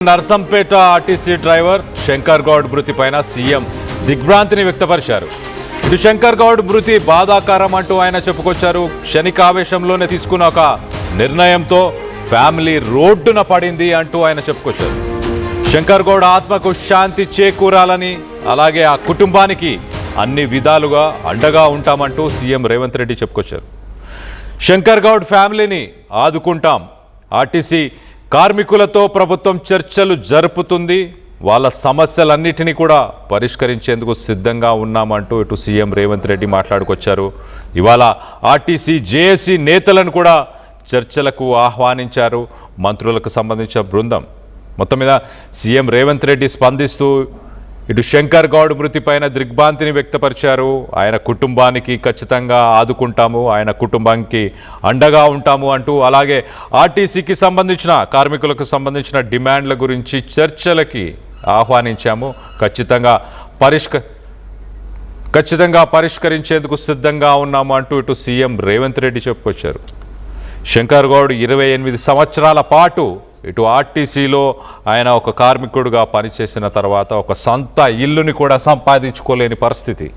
Narsampet RTC driver Shankar Goud మృతి పైన CM దిగ్భ్రాంతిని వ్యక్తపరిచారు. ఇటు శంకర్ గౌడ్ మృతి బాధాకరం అంటూ ఆయన చెప్పుకొచ్చారు. క్షణికావేశంలోనే తీసుకున్న ఒక నిర్ణయంతో ఫ్యామిలీ రోడ్డున పడింది అంటూ ఆయన చెప్పుకొచ్చారు. శంకర్ గౌడ్ ఆత్మకు శాంతి చేకూరాలని, అలాగే ఆ కుటుంబానికి అన్ని విధాలుగా అండగా ఉంటామంటూ సీఎం రేవంత్ రెడ్డి చెప్పుకొచ్చారు. శంకర్ గౌడ్ ఫ్యామిలీని ఆదుకుంటాం, ఆర్టీసీ కార్మికులతో ప్రభుత్వం చర్చలు జరుపుతుంది, వాళ్ళ సమస్యలన్నిటినీ కూడా పరిష్కరించేందుకు సిద్ధంగా ఉన్నామంటూ ఇటు సీఎం రేవంత్ రెడ్డి మాట్లాడుకొచ్చారు. ఇవాళ ఆర్టీసీ జేఏసీ నేతలను కూడా చర్చలకు ఆహ్వానించారు. మంత్రులకు సంబంధించిన బృందం మొత్తం మీద సీఎం రేవంత్ రెడ్డి స్పందిస్తూ ఇటు శంకర్ గౌడ్ మృతిపైన దిగ్భ్రాంతిని వ్యక్తపరిచారు. ఆయన కుటుంబానికి ఖచ్చితంగా ఆదుకుంటాము, ఆయన కుటుంబానికి అండగా ఉంటాము అంటూ, అలాగే ఆర్టీసీకి సంబంధించిన కార్మికులకు సంబంధించిన డిమాండ్ల గురించి చర్చలకి ఆహ్వానించాము, ఖచ్చితంగా పరిష్కరించేందుకు సిద్ధంగా ఉన్నాము అంటూ ఇటు సీఎం రేవంత్ రెడ్డి చెప్పుకొచ్చారు. శంకర్ గౌడ్ 28 సంవత్సరాల పాటు ఇటు ఆర్టీసీలో ఆయన ఒక కార్మికుడిగా పనిచేసిన తర్వాత ఒక సొంత ఇల్లుని కూడా సంపాదించుకోలేని పరిస్థితి.